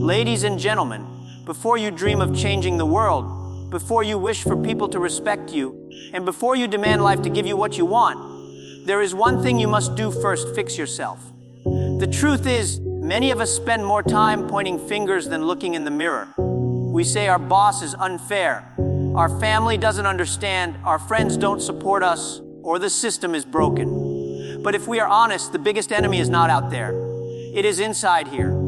Ladies and gentlemen, before you dream of changing the world, before you wish for people to respect you, and before you demand life to give you what you want, there is one thing you must do first: fix yourself. The truth is, many of us spend more time pointing fingers than looking in the mirror. We say our boss is unfair, our family doesn't understand, our friends don't support us, or the system is broken. But if we are honest, the biggest enemy is not out there. It is inside here.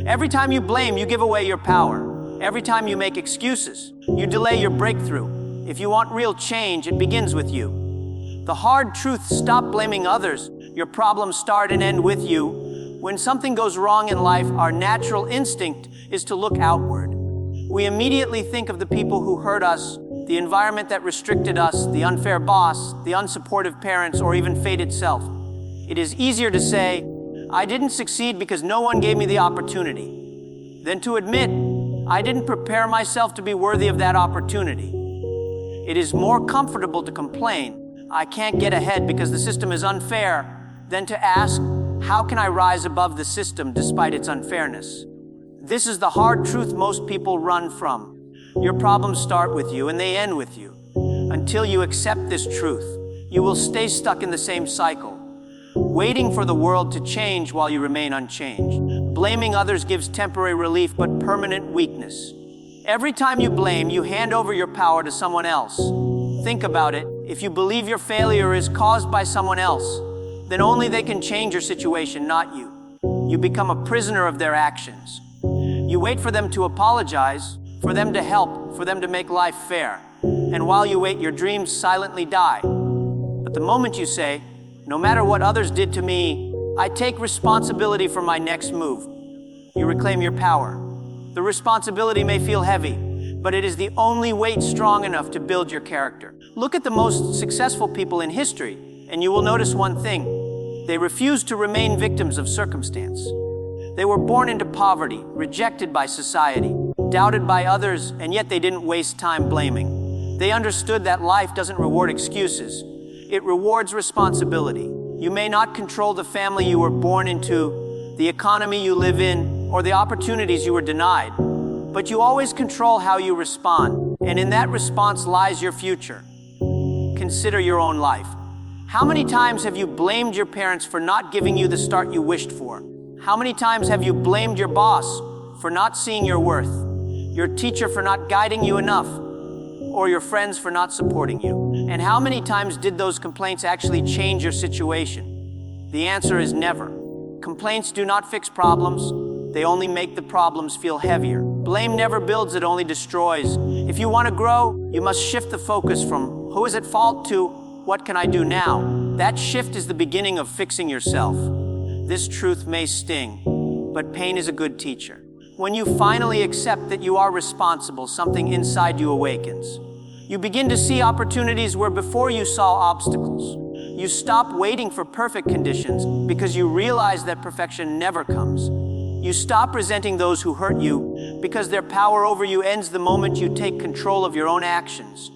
Every time you blame, you give away your power. Every time you make excuses, you delay your breakthrough. If you want real change, it begins with you. The hard truth: stop blaming others. Your problems start and end with you. When something goes wrong in life, our natural instinct is to look outward. We immediately think of the people who hurt us, the environment that restricted us, the unfair boss, the unsupportive parents, or even fate itself. It is easier to say, "I didn't succeed because no one gave me the opportunity," than to admit, "I didn't prepare myself to be worthy of that opportunity." It is more comfortable to complain, "I can't get ahead because the system is unfair," than to ask, "How can I rise above the system despite its unfairness?" This is the hard truth most people run from. Your problems start with you and they end with you. Until you accept this truth, you will stay stuck in the same cycle, waiting for the world to change while you remain unchanged. Blaming others gives temporary relief but permanent weakness. Every time you blame, you hand over your power to someone else. Think about it. If you believe your failure is caused by someone else, then only they can change your situation, not you. You become a prisoner of their actions. You wait for them to apologize, for them to help, for them to make life fair. And while you wait, your dreams silently die. But the moment you say, "No matter what others did to me, I take responsibility for my next move," you reclaim your power. The responsibility may feel heavy, but it is the only weight strong enough to build your character. Look at the most successful people in history, and you will notice one thing: they refused to remain victims of circumstance. They were born into poverty, rejected by society, doubted by others, and yet they didn't waste time blaming. They understood that life doesn't reward excuses. It rewards responsibility. You may not control the family you were born into, the economy you live in, or the opportunities you were denied, but you always control how you respond, and in that response lies your future. Consider your own life. How many times have you blamed your parents for not giving you the start you wished for? How many times have you blamed your boss for not seeing your worth, your teacher for not guiding you enough, or your friends for not supporting you? And how many times did those complaints actually change your situation? The answer is never. Complaints do not fix problems. They only make the problems feel heavier. Blame never builds, it only destroys. If you want to grow, you must shift the focus from "who is at fault" to "what can I do now?" That shift is the beginning of fixing yourself. This truth may sting, but pain is a good teacher. When you finally accept that you are responsible, something inside you awakens. You begin to see opportunities where before you saw obstacles. You stop waiting for perfect conditions because you realize that perfection never comes. You stop resenting those who hurt you because their power over you ends the moment you take control of your own actions.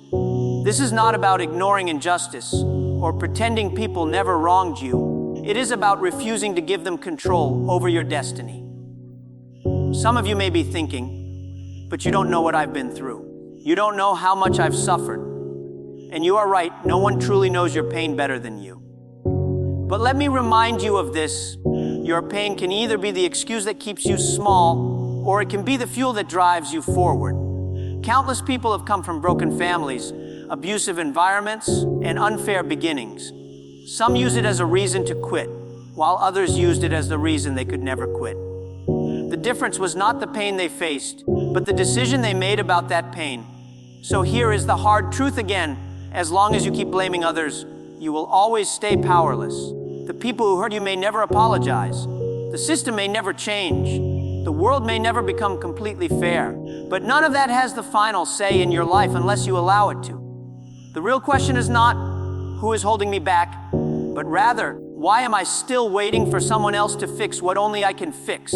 This is not about ignoring injustice or pretending people never wronged you. It is about refusing to give them control over your destiny. Some of you may be thinking, "But you don't know what I've been through. You don't know how much I've suffered." And you are right, no one truly knows your pain better than you. But let me remind you of this: your pain can either be the excuse that keeps you small, or it can be the fuel that drives you forward. Countless people have come from broken families, abusive environments, and unfair beginnings. Some use it as a reason to quit, while others used it as the reason they could never quit. The difference was not the pain they faced, but the decision they made about that pain. So here is the hard truth again: as long as you keep blaming others, you will always stay powerless. The people who hurt you may never apologize. The system may never change. The world may never become completely fair. But none of that has the final say in your life unless you allow it to. The real question is not, "Who is holding me back?" but rather, "Why am I still waiting for someone else to fix what only I can fix?"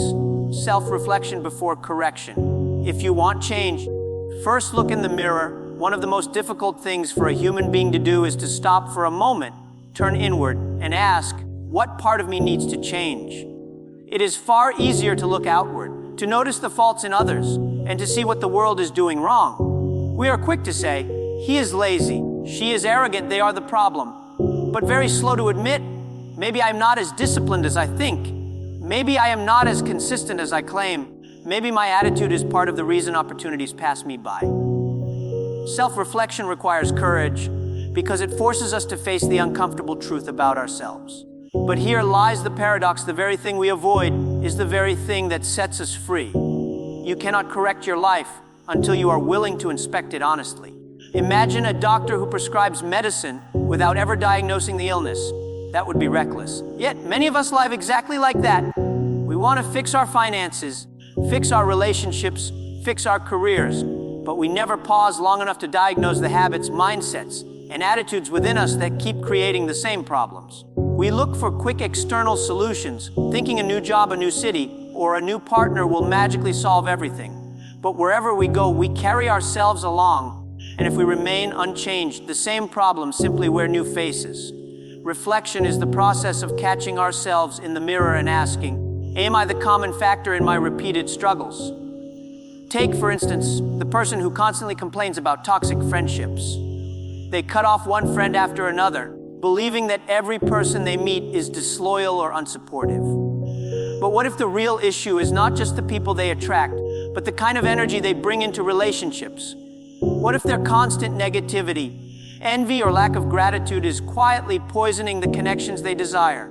Self-reflection before correction. If you want change, first look in the mirror. One of the most difficult things for a human being to do is to stop for a moment, turn inward, and ask, "What part of me needs to change?" It is far easier to look outward, to notice the faults in others, and to see what the world is doing wrong. We are quick to say, he is lazy, she is arrogant, they are the problem, but very slow to admit, maybe I'm not as disciplined as I think. Maybe I am not as consistent as I claim. Maybe my attitude is part of the reason opportunities pass me by. Self-reflection requires courage because it forces us to face the uncomfortable truth about ourselves. But here lies the paradox: the very thing we avoid is the very thing that sets us free. You cannot correct your life until you are willing to inspect it honestly. Imagine a doctor who prescribes medicine without ever diagnosing the illness. That would be reckless. Yet many of us live exactly like that. We want to fix our finances, fix our relationships, fix our careers, but we never pause long enough to diagnose the habits, mindsets, and attitudes within us that keep creating the same problems. We look for quick external solutions, thinking a new job, a new city, or a new partner will magically solve everything. But wherever we go, we carry ourselves along, and if we remain unchanged, the same problems simply wear new faces. Reflection is the process of catching ourselves in the mirror and asking, am I the common factor in my repeated struggles? Take, for instance, the person who constantly complains about toxic friendships. They cut off one friend after another, believing that every person they meet is disloyal or unsupportive. But what if the real issue is not just the people they attract, but the kind of energy they bring into relationships? What if their constant negativity, envy, or lack of gratitude is quietly poisoning the connections they desire?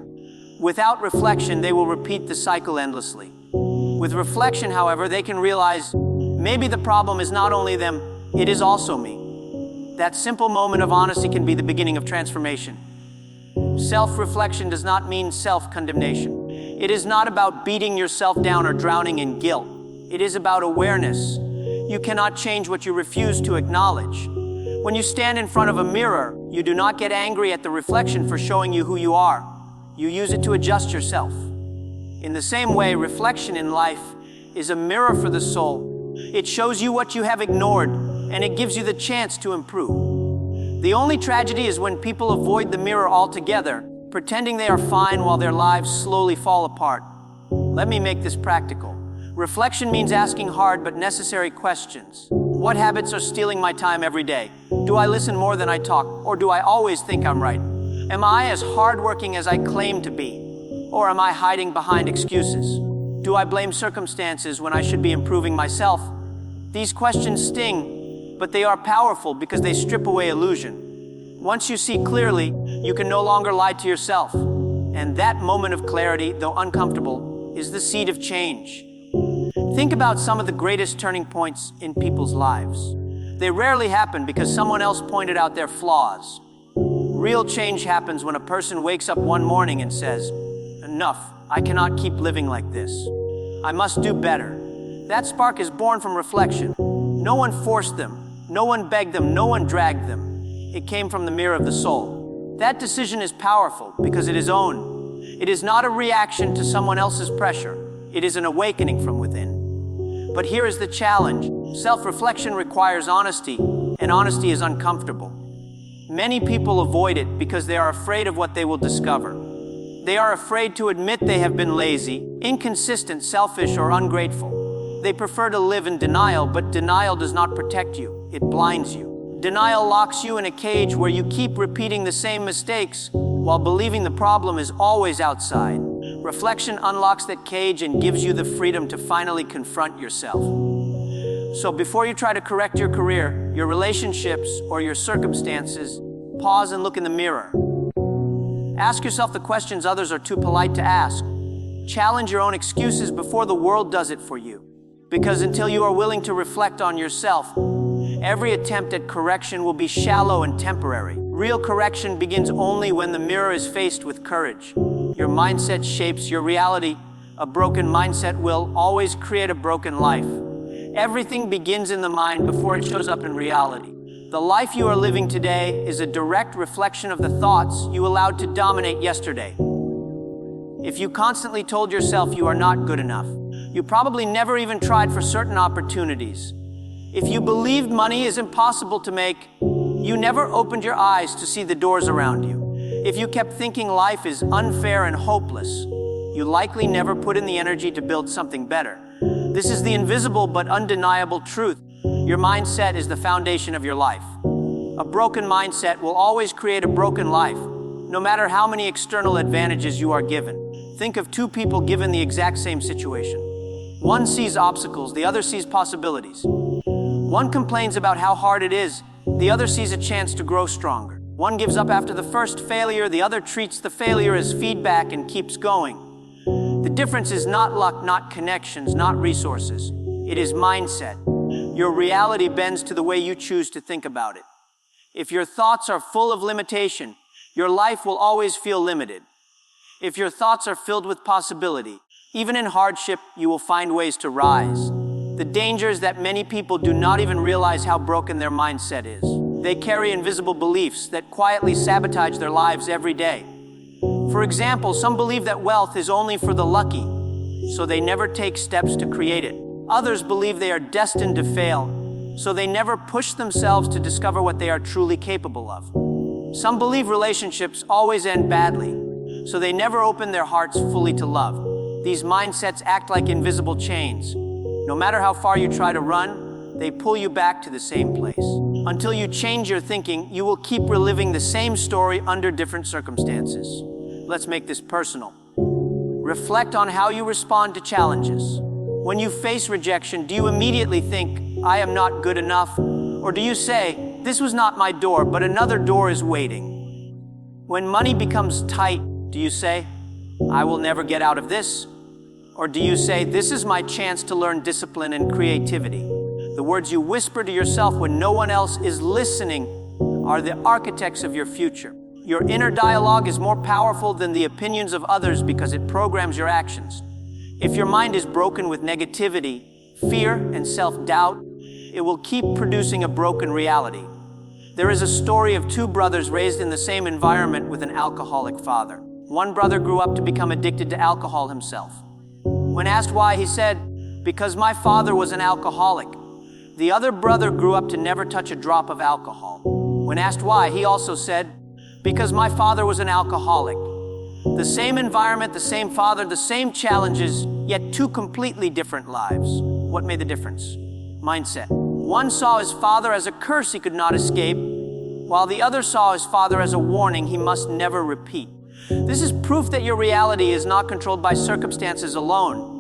Without reflection, they will repeat the cycle endlessly. With reflection, however, they can realize maybe the problem is not only them, it is also me. That simple moment of honesty can be the beginning of transformation. Self-reflection does not mean self-condemnation. It is not about beating yourself down or drowning in guilt. It is about awareness. You cannot change what you refuse to acknowledge. When you stand in front of a mirror, you do not get angry at the reflection for showing you who you are. You use it to adjust yourself. In the same way, reflection in life is a mirror for the soul. It shows you what you have ignored, and it gives you the chance to improve. The only tragedy is when people avoid the mirror altogether, pretending they are fine while their lives slowly fall apart. Let me make this practical. Reflection means asking hard but necessary questions. What habits are stealing my time every day? Do I listen more than I talk, or do I always think I'm right? Am I as hardworking as I claim to be? Or am I hiding behind excuses? Do I blame circumstances when I should be improving myself? These questions sting, but they are powerful because they strip away illusion. Once you see clearly, you can no longer lie to yourself. And that moment of clarity, though uncomfortable, is the seed of change. Think about some of the greatest turning points in people's lives. They rarely happen because someone else pointed out their flaws. Real change happens when a person wakes up one morning and says, "Enough, I cannot keep living like this. I must do better." That spark is born from reflection. No one forced them, no one begged them, no one dragged them. It came from the mirror of the soul. That decision is powerful because it is owned. It is not a reaction to someone else's pressure. It is an awakening from within. But here is the challenge. Self-reflection requires honesty, and honesty is uncomfortable. Many people avoid it because they are afraid of what they will discover. They are afraid to admit they have been lazy, inconsistent, selfish, or ungrateful. They prefer to live in denial, but denial does not protect you. It blinds you. Denial locks you in a cage where you keep repeating the same mistakes while believing the problem is always outside. Reflection unlocks that cage and gives you the freedom to finally confront yourself. So before you try to correct your career, your relationships, or your circumstances, pause and look in the mirror. Ask yourself the questions others are too polite to ask. Challenge your own excuses before the world does it for you. Because until you are willing to reflect on yourself, every attempt at correction will be shallow and temporary. Real correction begins only when the mirror is faced with courage. Your mindset shapes your reality. A broken mindset will always create a broken life. Everything begins in the mind before it shows up in reality. The life you are living today is a direct reflection of the thoughts you allowed to dominate yesterday. If you constantly told yourself you are not good enough, you probably never even tried for certain opportunities. If you believed money is impossible to make, you never opened your eyes to see the doors around you. If you kept thinking life is unfair and hopeless, you likely never put in the energy to build something better. This is the invisible but undeniable truth. Your mindset is the foundation of your life. A broken mindset will always create a broken life, no matter how many external advantages you are given. Think of two people given the exact same situation. One sees obstacles, the other sees possibilities. One complains about how hard it is, the other sees a chance to grow stronger. One gives up after the first failure, the other treats the failure as feedback and keeps going. The difference is not luck, not connections, not resources. It is mindset. Your reality bends to the way you choose to think about it. If your thoughts are full of limitation, your life will always feel limited. If your thoughts are filled with possibility, even in hardship, you will find ways to rise. The danger is that many people do not even realize how broken their mindset is. They carry invisible beliefs that quietly sabotage their lives every day. For example, some believe that wealth is only for the lucky, so they never take steps to create it. Others believe they are destined to fail, so they never push themselves to discover what they are truly capable of. Some believe relationships always end badly, so they never open their hearts fully to love. These mindsets act like invisible chains. No matter how far you try to run, they pull you back to the same place. Until you change your thinking, you will keep reliving the same story under different circumstances. Let's make this personal. Reflect on how you respond to challenges. When you face rejection, do you immediately think, I am not good enough? Or do you say, this was not my door, but another door is waiting? When money becomes tight, do you say, I will never get out of this? Or do you say, this is my chance to learn discipline and creativity? The words you whisper to yourself when no one else is listening are the architects of your future. Your inner dialogue is more powerful than the opinions of others because it programs your actions. If your mind is broken with negativity, fear, and self-doubt, it will keep producing a broken reality. There is a story of two brothers raised in the same environment with an alcoholic father. One brother grew up to become addicted to alcohol himself. When asked why, he said, because my father was an alcoholic. The other brother grew up to never touch a drop of alcohol. When asked why, he also said, because my father was an alcoholic. The same environment, the same father, the same challenges, yet two completely different lives. What made the difference? Mindset. One saw his father as a curse he could not escape, while the other saw his father as a warning he must never repeat. This is proof that your reality is not controlled by circumstances alone.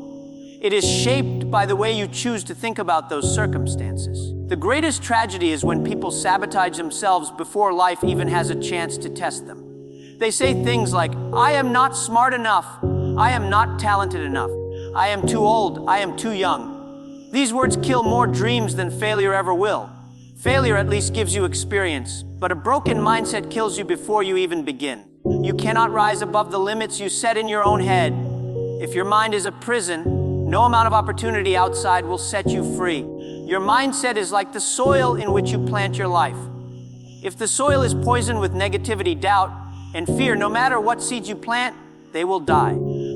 It is shaped by the way you choose to think about those circumstances. The greatest tragedy is when people sabotage themselves before life even has a chance to test them. They say things like, I am not smart enough, I am not talented enough, I am too old, I am too young. These words kill more dreams than failure ever will. Failure at least gives you experience, but a broken mindset kills you before you even begin. You cannot rise above the limits you set in your own head. If your mind is a prison, no amount of opportunity outside will set you free. Your mindset is like the soil in which you plant your life. If the soil is poisoned with negativity, doubt, and fear, no matter what seeds you plant, they will die.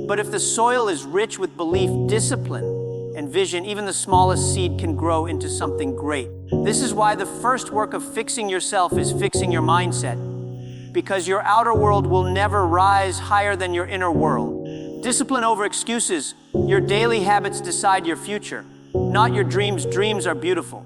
But if the soil is rich with belief, discipline, and vision, even the smallest seed can grow into something great. This is why the first work of fixing yourself is fixing your mindset, because your outer world will never rise higher than your inner world. Discipline over excuses. Your daily habits decide your future, not your dreams. Dreams are beautiful.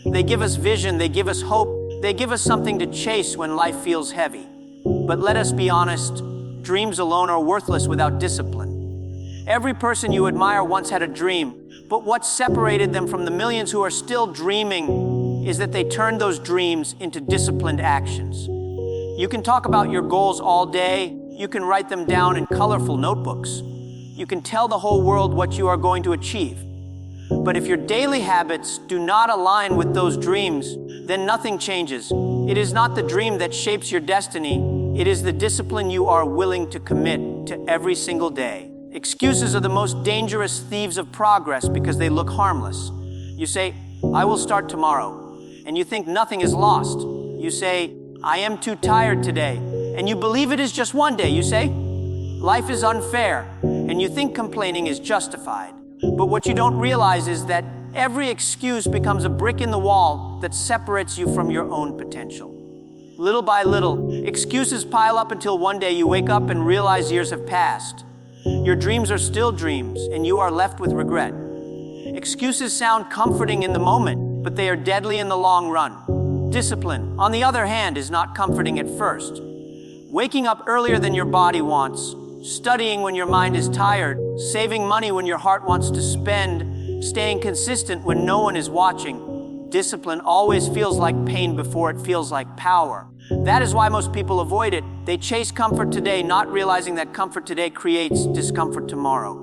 They give us vision, they give us hope, they give us something to chase when life feels heavy. But let us be honest, dreams alone are worthless without discipline. Every person you admire once had a dream, but what separated them from the millions who are still dreaming is that they turned those dreams into disciplined actions. You can talk about your goals all day, you can write them down in colorful notebooks, you can tell the whole world what you are going to achieve. But if your daily habits do not align with those dreams, then nothing changes. It is not the dream that shapes your destiny, it is the discipline you are willing to commit to every single day. Excuses are the most dangerous thieves of progress because they look harmless. You say, I will start tomorrow, and you think nothing is lost. You say, I am too tired today, and you believe it is just one day. You say, life is unfair, and you think complaining is justified. But what you don't realize is that every excuse becomes a brick in the wall that separates you from your own potential. Little by little, excuses pile up until one day you wake up and realize years have passed. Your dreams are still dreams, and you are left with regret. Excuses sound comforting in the moment, but they are deadly in the long run. Discipline, on the other hand, is not comforting at first. Waking up earlier than your body wants, studying when your mind is tired, saving money when your heart wants to spend, staying consistent when no one is watching. Discipline always feels like pain before it feels like power. That is why most people avoid it. They chase comfort today, not realizing that comfort today creates discomfort tomorrow.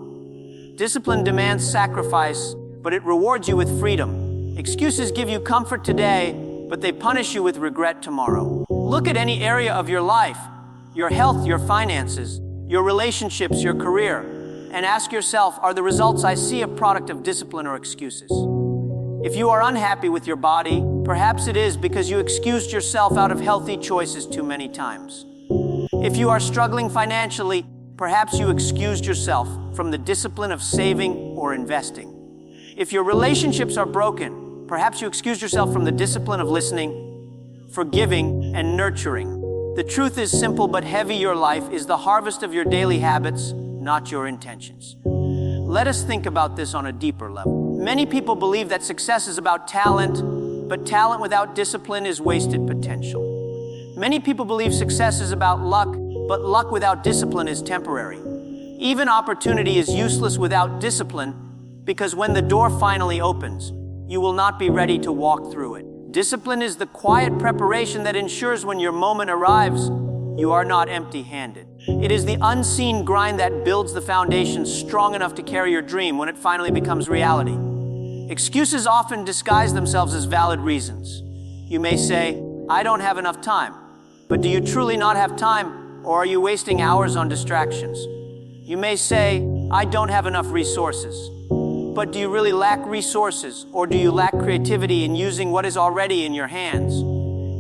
Discipline demands sacrifice, but it rewards you with freedom. Excuses give you comfort today, but they punish you with regret tomorrow. Look at any area of your life, your health, your finances, your relationships, your career, and ask yourself, are the results I see a product of discipline or excuses? If you are unhappy with your body, perhaps it is because you excused yourself out of healthy choices too many times. If you are struggling financially, perhaps you excused yourself from the discipline of saving or investing. If your relationships are broken, perhaps you excused yourself from the discipline of listening, forgiving, and nurturing. The truth is simple but heavy. Your life is the harvest of your daily habits, not your intentions. Let us think about this on a deeper level. Many people believe that success is about talent, but talent without discipline is wasted potential. Many people believe success is about luck, but luck without discipline is temporary. Even opportunity is useless without discipline, because when the door finally opens, you will not be ready to walk through it. Discipline is the quiet preparation that ensures when your moment arrives, you are not empty-handed. It is the unseen grind that builds the foundation strong enough to carry your dream when it finally becomes reality. Excuses often disguise themselves as valid reasons. You may say, I don't have enough time. But do you truly not have time, or are you wasting hours on distractions? You may say, I don't have enough resources. But do you really lack resources, or do you lack creativity in using what is already in your hands?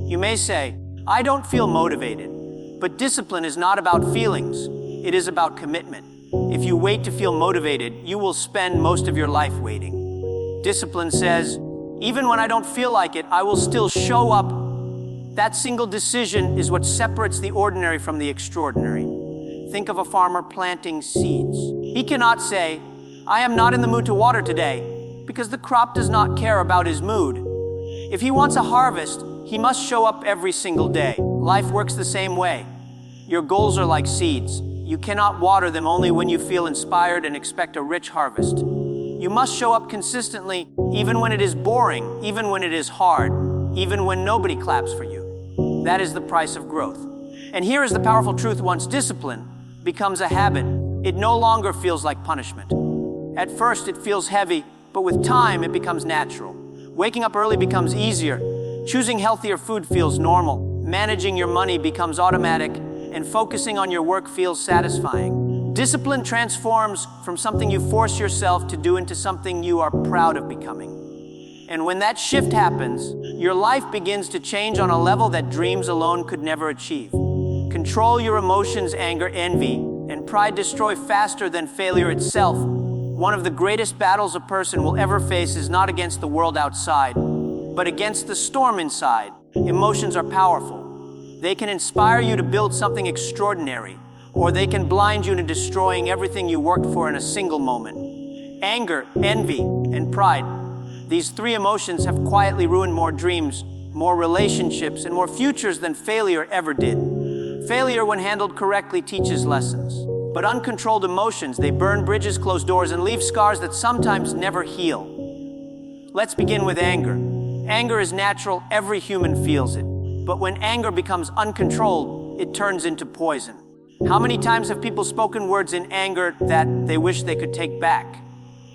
You may say, I don't feel motivated. But discipline is not about feelings, it is about commitment. If you wait to feel motivated, you will spend most of your life waiting. Discipline says, even when I don't feel like it, I will still show up. That single decision is what separates the ordinary from the extraordinary. Think of a farmer planting seeds. He cannot say, I am not in the mood to water today, because the crop does not care about his mood. If he wants a harvest, he must show up every single day. Life works the same way. Your goals are like seeds. You cannot water them only when you feel inspired and expect a rich harvest. You must show up consistently, even when it is boring, even when it is hard, even when nobody claps for you. That is the price of growth. And here is the powerful truth: once discipline becomes a habit, it no longer feels like punishment. At first, it feels heavy, but with time, it becomes natural. Waking up early becomes easier. Choosing healthier food feels normal. Managing your money becomes automatic, and focusing on your work feels satisfying. Discipline transforms from something you force yourself to do into something you are proud of becoming. And when that shift happens, your life begins to change on a level that dreams alone could never achieve. Control your emotions. Anger, envy, and pride destroy faster than failure itself. One of the greatest battles a person will ever face is not against the world outside, but against the storm inside. Emotions are powerful. They can inspire you to build something extraordinary, or they can blind you into destroying everything you worked for in a single moment. Anger, envy, and pride. These three emotions have quietly ruined more dreams, more relationships, and more futures than failure ever did. Failure, when handled correctly, teaches lessons. But uncontrolled emotions, they burn bridges, close doors, and leave scars that sometimes never heal. Let's begin with anger. Anger is natural, every human feels it. But when anger becomes uncontrolled, it turns into poison. How many times have people spoken words in anger that they wish they could take back?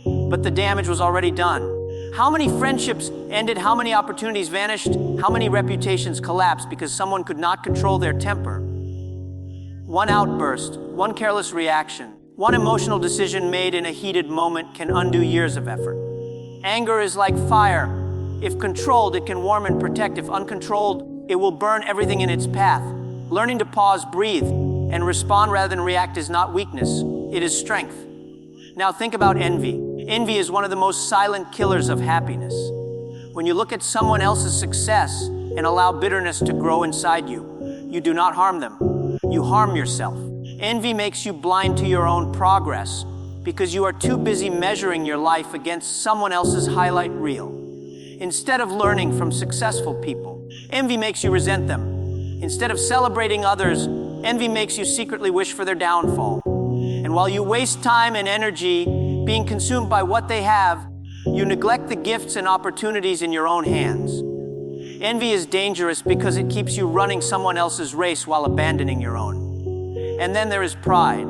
But the damage was already done. How many friendships ended? How many opportunities vanished? How many reputations collapsed because someone could not control their temper? One outburst, one careless reaction, one emotional decision made in a heated moment can undo years of effort. Anger is like fire. If controlled, it can warm and protect. If uncontrolled, it will burn everything in its path. Learning to pause, breathe, and respond rather than react is not weakness, it is strength. Now think about envy. Envy is one of the most silent killers of happiness. When you look at someone else's success and allow bitterness to grow inside you, you do not harm them, you harm yourself. Envy makes you blind to your own progress because you are too busy measuring your life against someone else's highlight reel. Instead of learning from successful people, envy makes you resent them. Instead of celebrating others, envy makes you secretly wish for their downfall. And while you waste time and energy being consumed by what they have, you neglect the gifts and opportunities in your own hands. Envy is dangerous because it keeps you running someone else's race while abandoning your own. And then there is pride.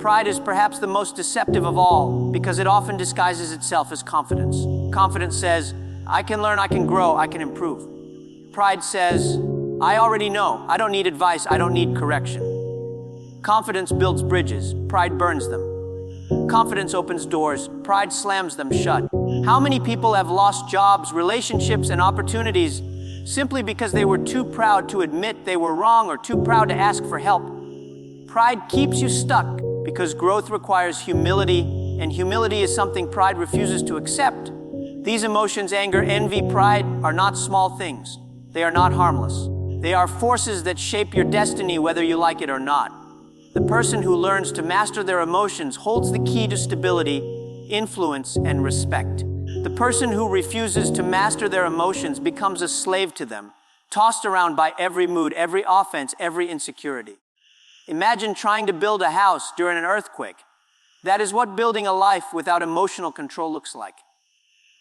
Pride is perhaps the most deceptive of all because it often disguises itself as confidence. Confidence says, I can learn, I can grow, I can improve. Pride says, I already know, I don't need advice, I don't need correction. Confidence builds bridges, pride burns them. Confidence opens doors, pride slams them shut. How many people have lost jobs, relationships, and opportunities simply because they were too proud to admit they were wrong or too proud to ask for help? Pride keeps you stuck because growth requires humility, and humility is something pride refuses to accept. These emotions, anger, envy, pride, are not small things. They are not harmless. They are forces that shape your destiny whether you like it or not. The person who learns to master their emotions holds the key to stability, influence, and respect. The person who refuses to master their emotions becomes a slave to them, tossed around by every mood, every offense, every insecurity. Imagine trying to build a house during an earthquake. That is what building a life without emotional control looks like.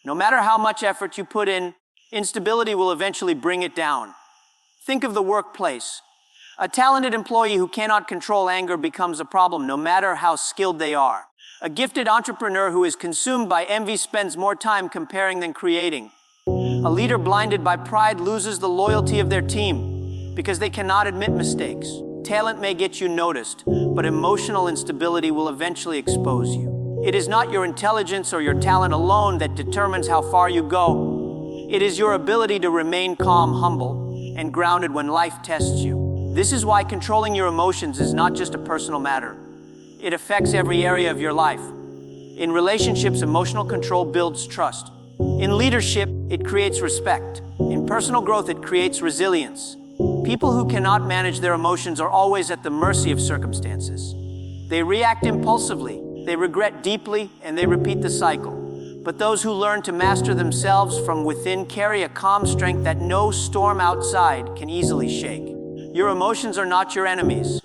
No matter how much effort you put in, instability will eventually bring it down. Think of the workplace. A talented employee who cannot control anger becomes a problem no matter how skilled they are. A gifted entrepreneur who is consumed by envy spends more time comparing than creating. A leader blinded by pride loses the loyalty of their team because they cannot admit mistakes. Talent may get you noticed, but emotional instability will eventually expose you. It is not your intelligence or your talent alone that determines how far you go. It is your ability to remain calm, humble, and grounded when life tests you. This is why controlling your emotions is not just a personal matter. It affects every area of your life. In relationships, emotional control builds trust. In leadership, it creates respect. In personal growth, it creates resilience. People who cannot manage their emotions are always at the mercy of circumstances. They react impulsively, they regret deeply, and they repeat the cycle. But those who learn to master themselves from within carry a calm strength that no storm outside can easily shake. Your emotions are not your enemies.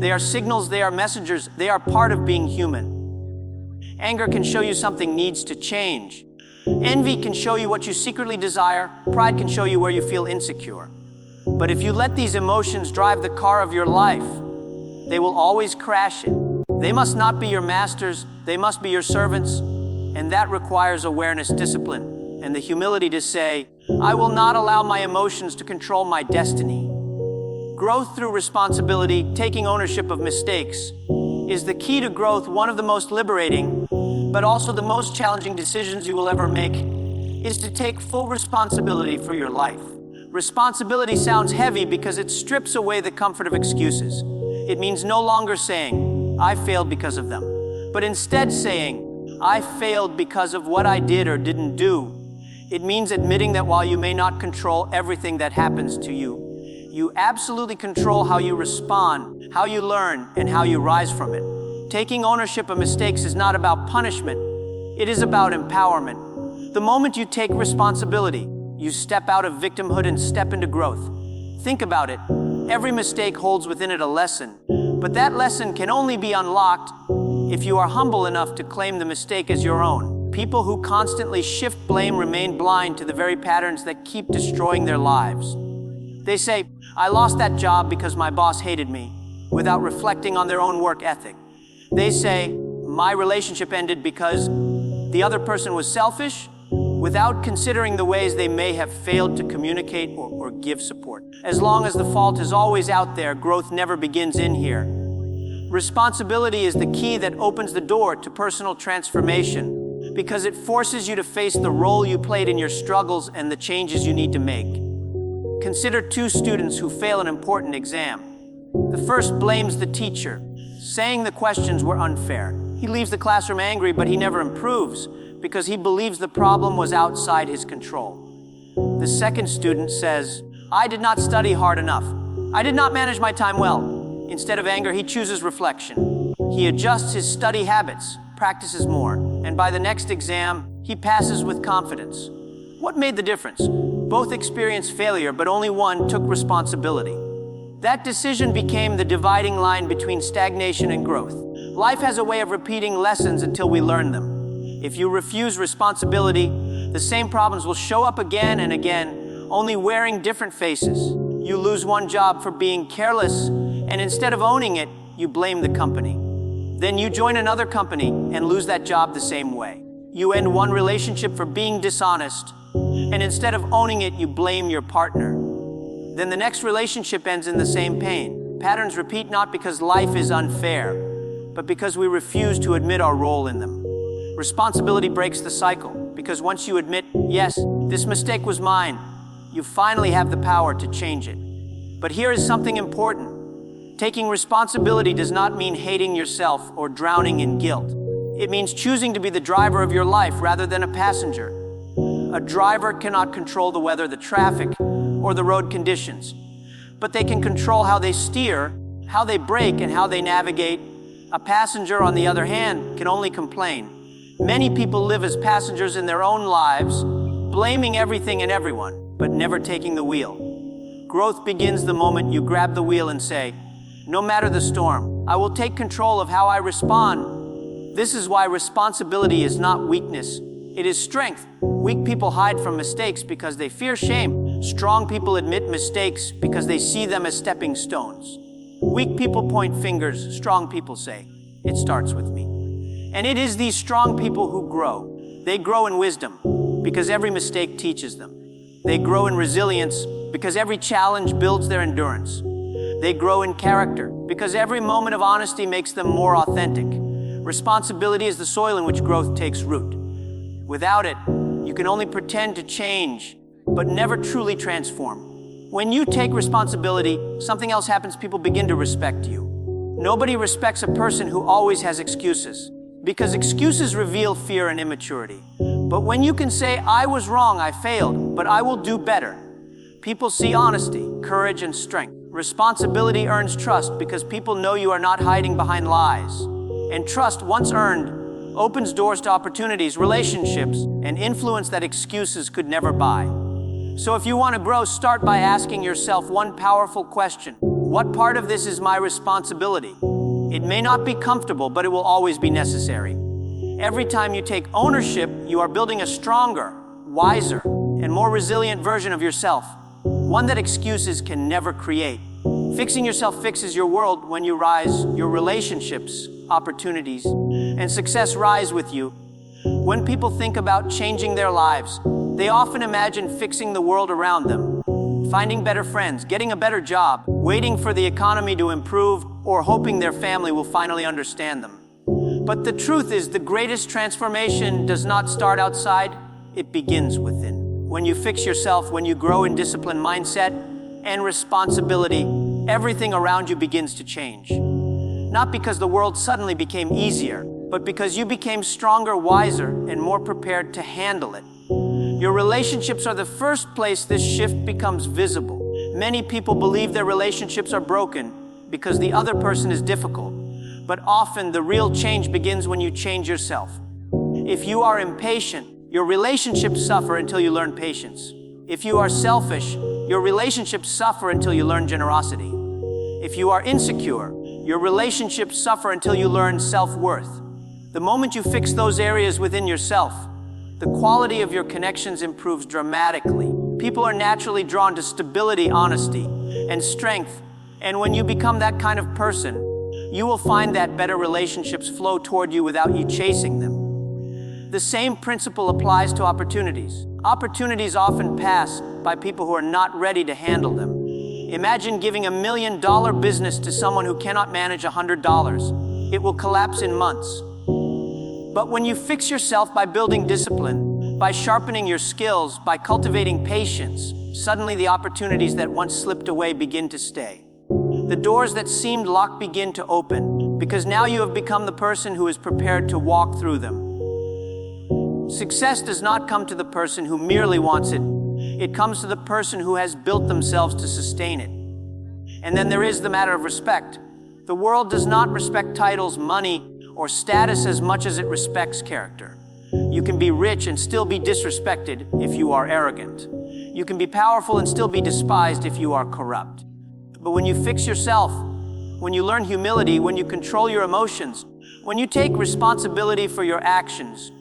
They are signals, they are messengers, they are part of being human. Anger can show you something needs to change. Envy can show you what you secretly desire. Pride can show you where you feel insecure. But if you let these emotions drive the car of your life, they will always crash it. They must not be your masters, they must be your servants, and that requires awareness, discipline, and the humility to say, I will not allow my emotions to control my destiny. Growth through responsibility, taking ownership of mistakes, is the key to growth. One of the most liberating, but also the most challenging decisions you will ever make is to take full responsibility for your life. Responsibility sounds heavy because it strips away the comfort of excuses. It means no longer saying, I failed because of them, but instead saying, I failed because of what I did or didn't do. It means admitting that while you may not control everything that happens to you, you absolutely control how you respond, how you learn, and how you rise from it. Taking ownership of mistakes is not about punishment, it is about empowerment. The moment you take responsibility, you step out of victimhood and step into growth. Think about it. Every mistake holds within it a lesson, but that lesson can only be unlocked if you are humble enough to claim the mistake as your own. People who constantly shift blame remain blind to the very patterns that keep destroying their lives. They say, I lost that job because my boss hated me, without reflecting on their own work ethic. They say, my relationship ended because the other person was selfish, without considering the ways they may have failed to communicate or give support. As long as the fault is always out there, growth never begins in here. Responsibility is the key that opens the door to personal transformation because it forces you to face the role you played in your struggles and the changes you need to make. Consider two students who fail an important exam. The first blames the teacher, saying the questions were unfair. He leaves the classroom angry, but he never improves because he believes the problem was outside his control. The second student says, I did not study hard enough. I did not manage my time well. Instead of anger, he chooses reflection. He adjusts his study habits, practices more, and by the next exam, he passes with confidence. What made the difference? Both experienced failure, but only one took responsibility. That decision became the dividing line between stagnation and growth. Life has a way of repeating lessons until we learn them. If you refuse responsibility, the same problems will show up again and again, only wearing different faces. You lose one job for being careless, and instead of owning it, you blame the company. Then you join another company and lose that job the same way. You end one relationship for being dishonest, and instead of owning it, you blame your partner. Then the next relationship ends in the same pain. Patterns repeat not because life is unfair, but because we refuse to admit our role in them. Responsibility breaks the cycle, because once you admit, yes, this mistake was mine, you finally have the power to change it. But here is something important. Taking responsibility does not mean hating yourself or drowning in guilt. It means choosing to be the driver of your life rather than a passenger. A driver cannot control the weather, the traffic, or the road conditions, but they can control how they steer, how they brake, and how they navigate. A passenger, on the other hand, can only complain. Many people live as passengers in their own lives, blaming everything and everyone, but never taking the wheel. Growth begins the moment you grab the wheel and say, no matter the storm, I will take control of how I respond. This is why responsibility is not weakness, it is strength. Weak people hide from mistakes because they fear shame. Strong people admit mistakes because they see them as stepping stones. Weak people point fingers, strong people say, it starts with me. And it is these strong people who grow. They grow in wisdom because every mistake teaches them. They grow in resilience because every challenge builds their endurance. They grow in character because every moment of honesty makes them more authentic. Responsibility is the soil in which growth takes root. Without it, you can only pretend to change, but never truly transform. When you take responsibility, something else happens. People begin to respect you. Nobody respects a person who always has excuses, because excuses reveal fear and immaturity. But when you can say, I was wrong, I failed, but I will do better, people see honesty, courage, and strength. Responsibility earns trust because people know you are not hiding behind lies. And trust, once earned, opens doors to opportunities, relationships, and influence that excuses could never buy. So if you want to grow, start by asking yourself one powerful question. What part of this is my responsibility? It may not be comfortable, but it will always be necessary. Every time you take ownership, you are building a stronger, wiser, and more resilient version of yourself, one that excuses can never create. Fixing yourself fixes your world. When you rise, your relationships, opportunities, and success rise with you. When people think about changing their lives, they often imagine fixing the world around them, finding better friends, getting a better job, waiting for the economy to improve, or hoping their family will finally understand them. But the truth is, the greatest transformation does not start outside, it begins within. When you fix yourself, when you grow in discipline, mindset, and responsibility, everything around you begins to change. Not because the world suddenly became easier, but because you became stronger, wiser, and more prepared to handle it. Your relationships are the first place this shift becomes visible. Many people believe their relationships are broken because the other person is difficult. But often the real change begins when you change yourself. If you are impatient, your relationships suffer until you learn patience. If you are selfish, your relationships suffer until you learn generosity. If you are insecure, your relationships suffer until you learn self-worth. The moment you fix those areas within yourself, the quality of your connections improves dramatically. People are naturally drawn to stability, honesty, and strength. And when you become that kind of person, you will find that better relationships flow toward you without you chasing them. The same principle applies to opportunities. Opportunities often pass by people who are not ready to handle them. Imagine giving $1 million business to someone who cannot manage $100. It will collapse in months. But when you fix yourself by building discipline, by sharpening your skills, by cultivating patience, suddenly the opportunities that once slipped away begin to stay. The doors that seemed locked begin to open, because now you have become the person who is prepared to walk through them. Success does not come to the person who merely wants it. It comes to the person who has built themselves to sustain it. And then there is the matter of respect. The world does not respect titles, money, or status as much as it respects character. You can be rich and still be disrespected if you are arrogant. You can be powerful and still be despised if you are corrupt. But when you fix yourself, when you learn humility, when you control your emotions, when you take responsibility for your actions,